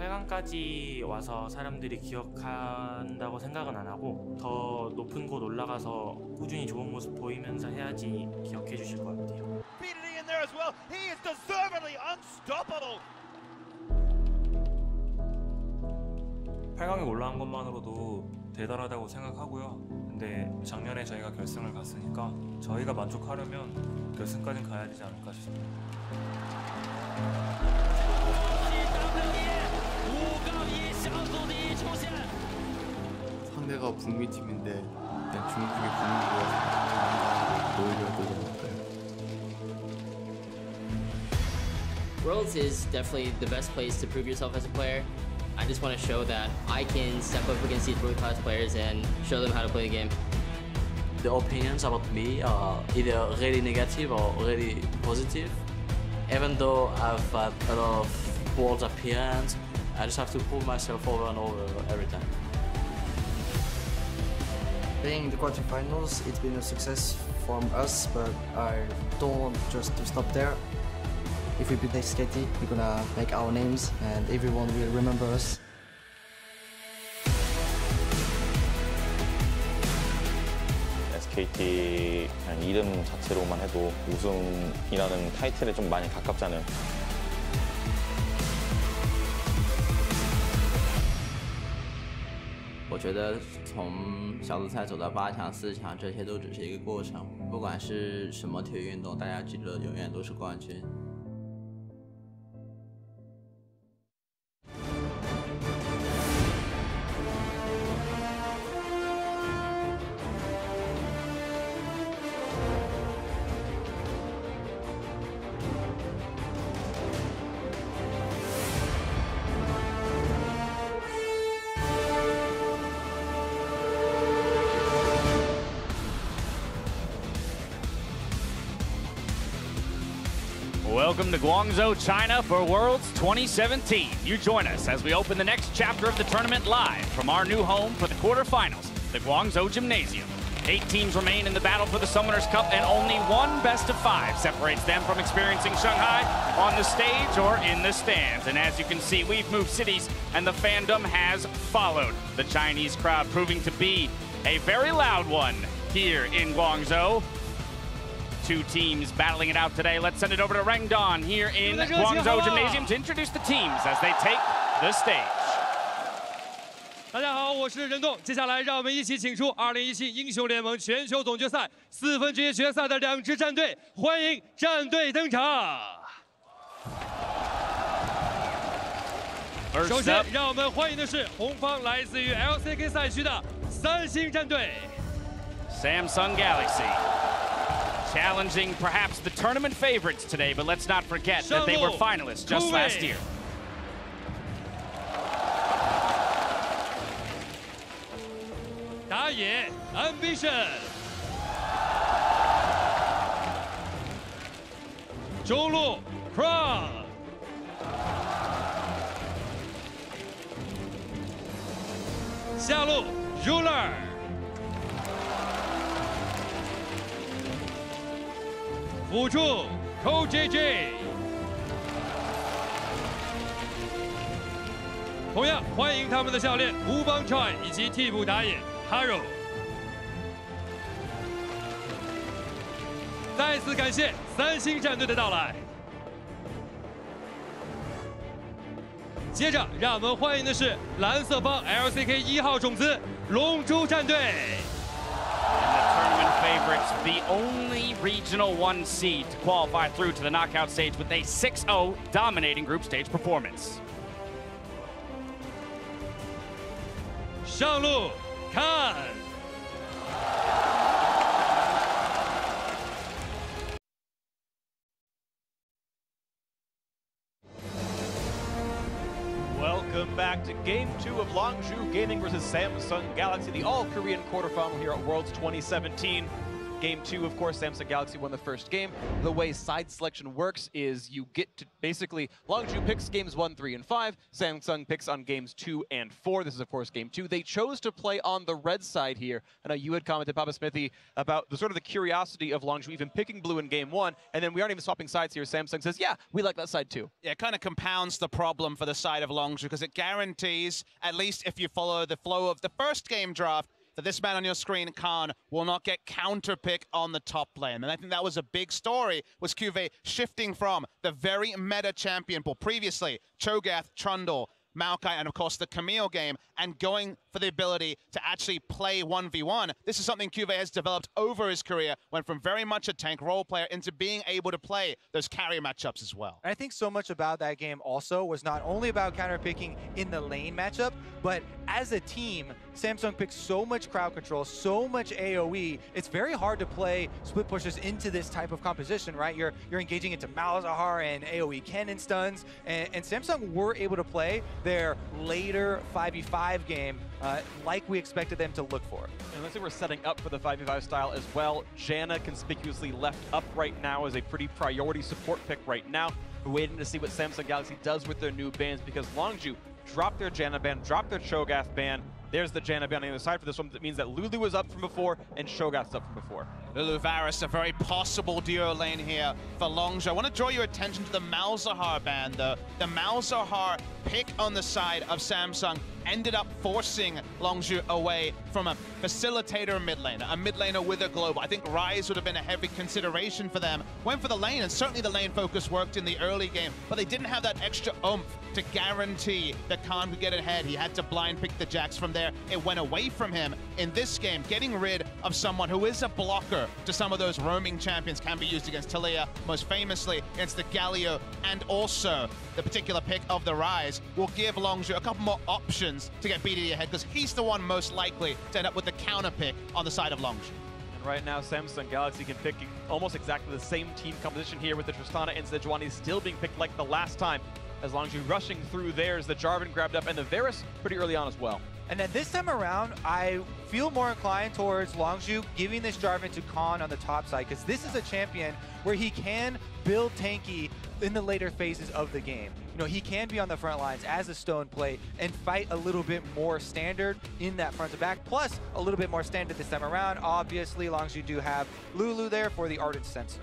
8강까지 와서 사람들이 기억한다고 생각은 안 하고 더 높은 곳 올라가서 꾸준히 좋은 모습 보이면서 해야지 기억해 주실 것 같아요. 8강에 올라간 것만으로도 대단하다고 생각하고요. 근데 작년에 저희가 결승을 갔으니까 저희가 만족하려면 결승까지는 가야 되지 않을까 싶습니다. 상대가 북미 팀인데 그냥 중국이 북미고요. 오히려 더 좋을까요? Worlds is definitely the best place to prove yourself as a player. I just want to show that I can step up against these world-class players and show them how to play the game. The opinions about me are either really negative or really positive. Even though I've had a lot of world appearance, I just have to prove myself over and over every time. Playing the quarterfinals, it's been a success from us, but I don't want just to stop there. If we beat SKT, we're gonna make our names and everyone will remember us. SKT 그냥 이름 자체로만 해도 우승이라는 타이틀에 좀 많이 가깝잖아요. 我觉得从小组赛走到8强、4强，这些都只是一个过程。不管是什么体育运动，大家记得永远都是冠军。Welcome to Guangzhou, China for Worlds 2017. You join us as we open the next chapter of the tournament live from our new home for the quarterfinals, the Guangzhou Gymnasium. 8 teams remain in the battle for the Summoners Cup, and only one best of 5 separates them from experiencing Shanghai on the stage or in the stands. And as you can see, we've moved cities and the fandom has followed. The Chinese crowd proving to be a very loud one here in Guangzou. 2 teams battling it out today. Let's send it over to Rengdon here in Guangzhou Gymnasium to introduce the teams as they take the stage. 大家好，我是任栋。接下来让我们一起请出2017英雄联盟全球总决赛4分之一决赛的2支战队，欢迎战队登场。首先，让我们欢迎的是红方来自于 LCK 赛区的3星战队 Samsung Galaxy. Challenging perhaps the tournament favorites today, but let's not forget that they were finalists just last year. Daye Ambition. 中路 Crown. 下路 Ruler. 辅助 CoJJ， 同样欢迎他们的教练吴邦 Choi 以及替补打野 Haro。再次感谢3星战队的到来。接着，让我们欢迎的是蓝色方 LCK 1号种子龙珠战队。 Favorites, the only regional 1 seed to qualify through to the knockout stage with a 6-0 dominating group stage performance. 上路看。Welcome back to Game 2 of Longzhu Gaming versus Samsung Galaxy, the all-Korean quarterfinal here at Worlds 2017. Game 2, of course, Samsung Galaxy won the first game. The way side selection works is you get to basically, Longzhu picks games 1, 3, and 5. Samsung picks on games 2 and 4. This is, of course, game 2. They chose to play on the red side here. I know you had commented, Papa Smithy, about the sort of the curiosity of Longzhu even picking blue in game 1, and then we aren't even swapping sides here. Samsung says, yeah, we like that side too. Yeah, it kind of compounds the problem for the side of Longzhu because it guarantees, at least if you follow the flow of the first game draft, that this man on your screen, Khan, will not get counterpick on the top lane. And I think that was a big story, was QV shifting from the very meta champion pool previously, Cho'Gath, Trundle, Maokai, and of course the Camille game, and going for the ability to actually play 1v1. This is something QV has developed over his career, went from very much a tank role player into being able to play those carry matchups as well. I think so much about that game also was not only about counterpicking in the lane matchup, but as a team, Samsung picks so much crowd control, so much AoE, it's very hard to play split pushes into this type of composition, right? You're engaging into Malzahar and AoE cannon stuns, and Samsung were able to play their later 5v5 game like we expected them to look for. And let's say we're setting up for the 5v5 style as well. Janna conspicuously left up right now as a pretty priority support pick right now. We're waiting to see what Samsung Galaxy does with their new bans because Longzhu dropped their Janna ban, dropped their Cho'Gath ban. There's the Janna ban on the other side for this one. That means that Lulu was up from before and Cho'Gath's up from before. Lulu Varus, a very possible duo lane here for Longzhu. I want to draw your attention to the Malzahar ban. The Malzahar pick on the side of Samsung ended up forcing Longzhu away from a facilitator mid laner, a mid laner with a global. I think Ryze would have been a heavy consideration for them. Went for the lane, and certainly the lane focus worked in the early game, but they didn't have that extra oomph to guarantee that Khan could get ahead. He had to blind pick the Jax from there. It went away from him in this game. Getting rid of someone who is a blocker to some of those roaming champions can be used against Talia, most famously against the Galio, and also the particular pick of the Ryze will give Longzhu a couple more options to get BDD ahead because he's the one most likely to end up with the counter pick on the side of Longzhu. And right now, Samsung Galaxy can pick almost exactly the same team composition here with the Tristana and Sejuani still being picked like the last time. As Longzhu rushing through theirs, the Jarvan grabbed up, and the Varus pretty early on as well. And then this time around, I feel more inclined towards Longzhu giving this Jarvan to Khan on the top side, because this is a champion where he can build tanky in the later phases of the game. You know, he can be on the front lines as a stone plate and fight a little bit more standard in that front to back, plus a little bit more standard this time around. Obviously, Longzhu do have Lulu there for the Ardent Sensor.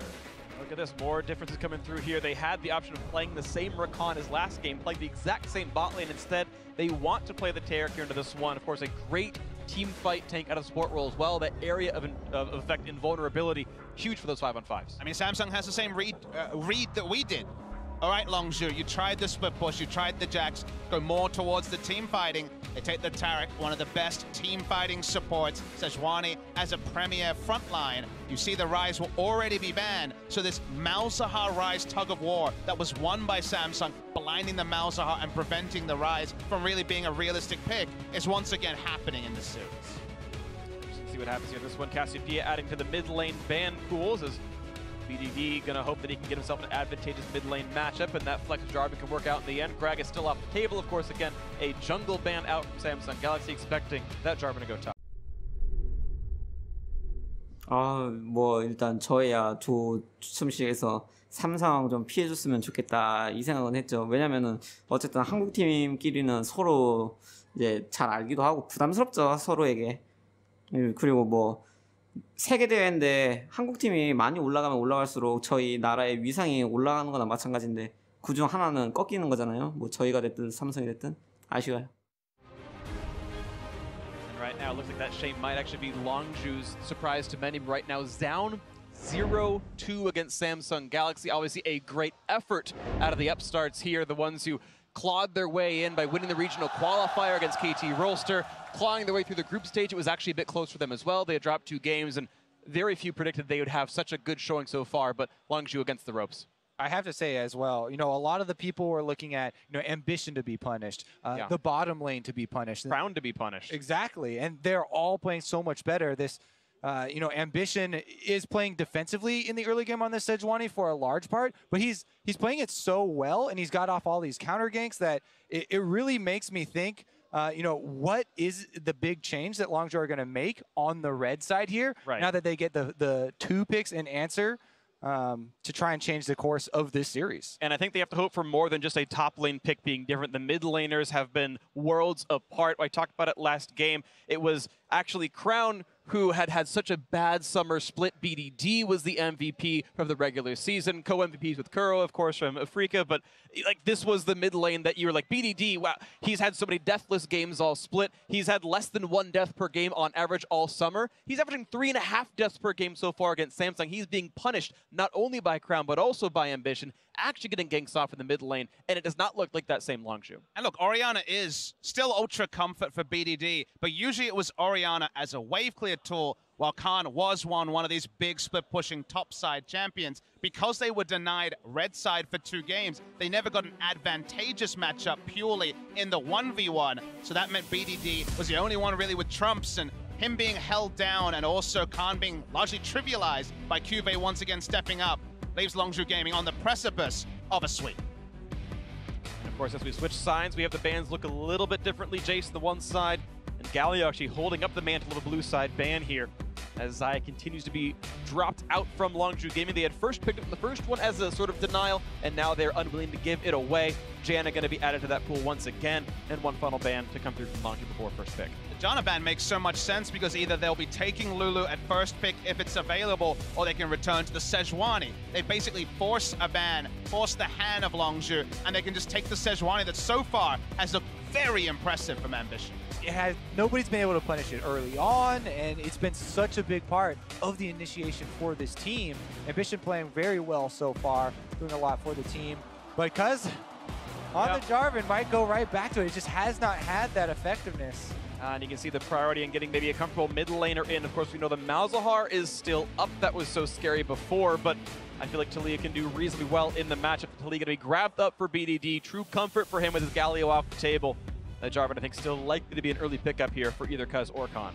Look at this, more differences coming through here. They had the option of playing the same Rakan as last game, playing the exact same bot lane. Instead, they want to play the Taric here into this one. Of course, a great team fight tank out of support role as well. That area of effect invulnerability, huge for those 5-on-5s. I mean, Samsung has the same read that we did. All right, Longzhu, you tried the split push, you tried the Jax, go more towards the team fighting. They take the Taric, one of the best team fighting supports. Sejuani as a premier frontline. You see the Ryze will already be banned, so this Malzahar Ryze tug of war that was won by Samsung, blinding the Malzahar and preventing the Ryze from really being a realistic pick, is once again happening in the series. Let's see what happens here. This one, Cassiopeia adding to the mid lane ban pools as BDD gonna hope that he can get himself an advantageous mid lane matchup, and that flex Jarvan can work out in the end. Krag is still off the table, of course. Again, a jungle ban out from Samsung Galaxy, expecting that Jarvan to go top. 뭐 일단 저희야 두 춤식에서 삼성 좀 피해줬으면 좋겠다 이 생각은 했죠. 왜냐면은 어쨌든 한국 팀끼리는 서로 이제 잘 알기도 하고 부담스럽죠, 서로에게. 그리고 뭐 세계 대회인데 한국 팀이 많이 올라가면 올라갈수록 저희 나라의 위상이 올라가는 거나 마찬가지인데 그중 하나는 꺾이는 거잖아요. 뭐 저희가 됐든 삼성이 됐든 아쉬워요. Right now, it looks like that shame might actually be Longzhu's surprise to many. Right now, down 0-2 against Samsung Galaxy. Obviously, a great effort out of the upstarts here, the ones who clawed their way in by winning the regional qualifier against KT Rolster, clawing their way through the group stage. It was actually a bit close for them as well. They had dropped 2 games, and very few predicted they would have such a good showing so far, but Longzhu against the ropes. I have to say as well, you know, a lot of the people were looking at, you know, Ambition to be punished, the bottom lane to be punished. Crown to be punished. Exactly, and they're all playing so much better. This, you know, Ambition is playing defensively in the early game on this Sejuani for a large part, but he's playing it so well, and he's got off all these counter ganks that it really makes me think you know, what is the big change that Longzhu are going to make on the red side here now that they get the 2 picks in answer to try and change the course of this series? And I think they have to hope for more than just a top lane pick being different. The mid laners have been worlds apart. I talked about it last game. It was actually Crown who had such a bad summer split. BDD was the MVP from the regular season. Co-MVPs with Kuro, of course, from Afrika. But like, this was the mid lane that you were like, BDD, wow, he's had so many deathless games all split. He's had less than 1 death per game on average all summer. He's averaging 3.5 deaths per game so far against Samsung. He's being punished not only by Crown, but also by Ambition, actually getting ganks off in the mid lane, and it does not look like that same Longzhu. And look, Orianna is still ultra comfort for BDD, but usually it was Orianna as a wave clear tool, while Khan was one of these big split-pushing top-side champions. Because they were denied red side for 2 games, they never got an advantageous matchup purely in the 1v1, so that meant BDD was the only one really with trumps, and him being held down and also Khan being largely trivialized by Cuvée once again stepping up leaves Longzhu Gaming on the precipice of a sweep. And of course, as we switch sides, we have the bans look a little bit differently. Jace the one side, and Galio actually holding up the mantle of the blue side ban here, as Zaya continues to be dropped out from Longzhu Gaming. They had first picked up the first one as a sort of denial, and now they're unwilling to give it away. Janna going to be added to that pool once again, and one final ban to come through from Longzhu before first pick. The Janna ban makes so much sense because either they'll be taking Lulu at first pick if it's available, or they can return to the Sejuani. They basically force a ban, force the hand of Longzhu, and they can just take the Sejuani that so far has looked very impressive from Ambition. Nobody's been able to punish it early on, and it's been such a big part of the initiation for this team. Ambition playing very well so far, doing a lot for the team. But because on the Jarvan might go right back to it, it just has not had that effectiveness. And you can see the priority in getting maybe a comfortable mid laner in. Of course, we know the Malzahar is still up. That was so scary before, but I feel like Taliyah can do reasonably well in the matchup. Taliyah going to be grabbed up for BDD. True comfort for him with his Galio off the table. Jarvan, I think, still likely to be an early pickup here for either Cuz or Khan.